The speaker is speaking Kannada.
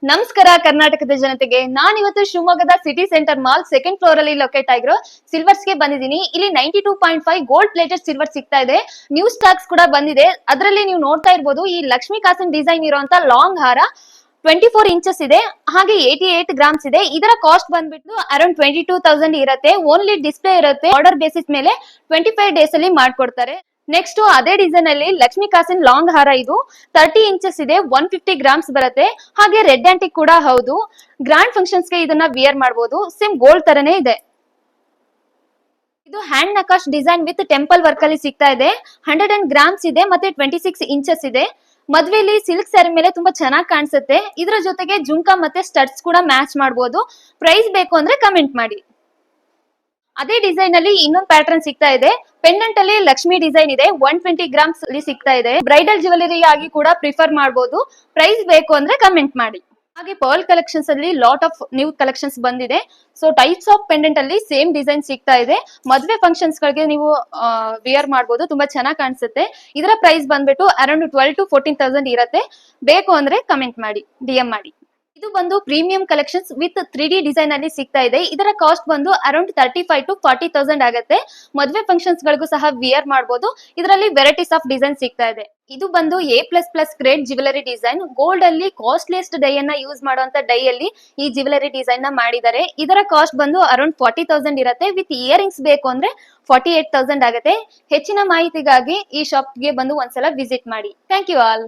ನಮಸ್ಕಾರ ಕರ್ನಾಟಕದ ಜನತೆಗೆ. ನಾನು ಇವತ್ತು ಶಿವಮೊಗ್ಗದ city centre mall second floor ಅಲ್ಲಿ ಲೊಕೇಟ್ ಆಗಿರೋ ಸಿಲ್ವರ್ಸ್ ಗೆ ಬಂದಿದ್ದೀನಿ. ಇಲ್ಲಿ 92.5 ಗೋಲ್ಡ್ ಪ್ಲೇಟೆಡ್ ಸಿಲ್ವರ್ ಸಿಗ್ತಾ ಇದೆ. ನ್ಯೂ ಸ್ಟಾಕ್ಸ್ ಕೂಡ ಬಂದಿದೆ. ಅದರಲ್ಲಿ ನೀವು ನೋಡ್ತಾ ಇರಬಹುದು ಈ ಲಕ್ಷ್ಮೀ ಕಾಸನ್ ಡಿಸೈನ್ ಇರುವಂತ ಲಾಂಗ್ ಹಾರ 24 ಇಂಚಸ್ ಇದೆ, ಹಾಗೆ 88 ಗ್ರಾಮ್ಸ್ ಇದೆ. ಇದರ ಕಾಸ್ಟ್ ಬಂದ್ಬಿಟ್ಟು ಅರೌಂಡ್ 22,000 ಇರುತ್ತೆ. ಓನ್ಲಿ ಡಿಸ್ಪ್ಲೇ ಇರುತ್ತೆ. ಆರ್ಡರ್ ಬೇಸಿಸ್ ಮೇಲೆ 25 ಡೇಸ್ ಅಲ್ಲಿ ಮಾಡ್ಕೊಡ್ತಾರೆ. ನೆಕ್ಸ್ಟ್ ಅದೇ ಡಿಸೈನ್ ಅಲ್ಲಿ ಲಕ್ಷ್ಮೀ ಕಾಸಿನ್ ಲಾಂಗ್ ಹಾರ, ಇದು 30 ಇಂಚಸ್ ಇದೆ, 150 ಗ್ರಾಮ್ಸ್ ಬರುತ್ತೆ. ಹಾಗೆ ರೆಡ್ ಆಂಟಿಕ್ ಕೂಡ ಹೌದು. ಗ್ರ್ಯಾಂಡ್ ಫಂಕ್ಷನ್ಸ್ ಗೆ ಇದನ್ನ ವಿಯರ್ ಮಾಡಬಹುದು. ಸೇಮ್ ಗೋಲ್ಡ್ ತರನೇ ಇದೆ. ಇದು hand ನಕಾಶ್ design with temple work ಅಲ್ಲಿ ಸಿಗ್ತಾ ಇದೆ. 100 ಗ್ರಾಮ್ಸ್ ಇದೆ ಮತ್ತೆ 26 ಇಂಚಸ್ ಇದೆ. ಮದ್ವೆಲಿ ಸಿಲ್ಕ್ ಸ್ಯಾರಿ ಮೇಲೆ ತುಂಬಾ ಚೆನ್ನಾಗಿ ಕಾಣಿಸುತ್ತೆ. ಇದರ ಜೊತೆಗೆ ಜುಂಕಾ ಮತ್ತೆ ಸ್ಟಡ್ಸ್ ಕೂಡ ಮ್ಯಾಚ್ ಮಾಡಬಹುದು. ಪ್ರೈಸ್ ಬೇಕು ಅಂದ್ರೆ ಕಮೆಂಟ್ ಮಾಡಿ. ಅದೇ ಡಿಸೈನ್ ಅಲ್ಲಿ ಇನ್ನೊಂದು ಪ್ಯಾಟರ್ನ್ ಸಿಗ್ತಾ ಇದೆ. ಪೆಂಡೆಂಟ್ ಅಲ್ಲಿ ಲಕ್ಷ್ಮಿ ಡಿಸೈನ್ ಇದೆ, 120 ಗ್ರಾಮ್ಸ್ ಅಲ್ಲಿ ಸಿಗ್ತಾ ಇದೆ. ಬ್ರೈಡಲ್ ಜ್ಯುವೆಲರಿ ಆಗಿ ಕೂಡ ಪ್ರಿಫರ್ ಮಾಡಬಹುದು. ಪ್ರೈಸ್ ಬೇಕು ಅಂದ್ರೆ ಕಮೆಂಟ್ ಮಾಡಿ. ಹಾಗೆ ಪರ್ಲ್ ಕಲೆಕ್ಷನ್ಸ್ ಅಲ್ಲಿ ಲಾಟ್ ಆಫ್ ನ್ಯೂ ಕಲೆಕ್ಷನ್ಸ್ ಬಂದಿದೆ. ಸೊ ಟೈಪ್ಸ್ ಆಫ್ ಪೆಂಡೆಂಟ್ ಅಲ್ಲಿ ಸೇಮ್ ಡಿಸೈನ್ ಸಿಗ್ತಾ ಇದೆ. ಮದ್ವೆ ಫಂಕ್ಷನ್ಸ್ ಗಳಿಗೆ ನೀವು ವಿಯರ್ ಮಾಡಬಹುದು, ತುಂಬಾ ಚೆನ್ನಾಗಿ ಕಾಣಿಸುತ್ತೆ. ಇದರ ಪ್ರೈಸ್ ಬಂದ್ಬಿಟ್ಟು ಅರೌಂಡ್ 12 to 14,000 ಇರುತ್ತೆ. ಬೇಕು ಅಂದ್ರೆ ಕಮೆಂಟ್ ಮಾಡಿ, DM ಮಾಡಿ. ಇದು ಬಂದು premium collections with 3D design ಅಲ್ಲಿ ಸಿಗ್ತಾ ಇದೆ. ಇದರ ಕಾಸ್ಟ್ ಬಂದು ಅರೌಂಡ್ 35 to 40,000 ಆಗುತ್ತೆ. ಮದುವೆ ಫಂಕ್ಷನ್ಸ್ ಗಳಿಗೂ ಸಹ ವಿಯರ್ ಮಾಡಬಹುದು. ಇದರಲ್ಲಿ ವೆರೈಟೀಸ್ ಆಫ್ ಡಿಸೈನ್ ಸಿಗ್ತಾ ಇದೆ. ಇದು ಬಂದು A++ grade jewellery design. Gold ಅಲ್ಲಿ ಕಾಸ್ಟ್ಲಿಯಸ್ಟ್ ಡೈ ಅನ್ನ ಯೂಸ್ ಮಾಡುವಂತ ಡೈ ಅಲ್ಲಿ ಈ ಜ್ಯುವೆಲರಿ ಡಿಸೈನ್ ನ ಮಾಡಿದ್ದಾರೆ. ಇದರ ಕಾಸ್ಟ್ ಬಂದು ಅರೌಂಡ್ 40,000 ಇರುತ್ತೆ. ವಿತ್ ಇಯರಿಂಗ್ಸ್ ಬೇಕು ಅಂದ್ರೆ 48,000 ಆಗುತ್ತೆ. ಹೆಚ್ಚಿನ ಮಾಹಿತಿಗಾಗಿ ಈ ಶಾಪ್ ಗೆ ಬಂದು ಒಂದ್ಸಲ ವಿಸಿಟ್ ಮಾಡಿ. Thank you all.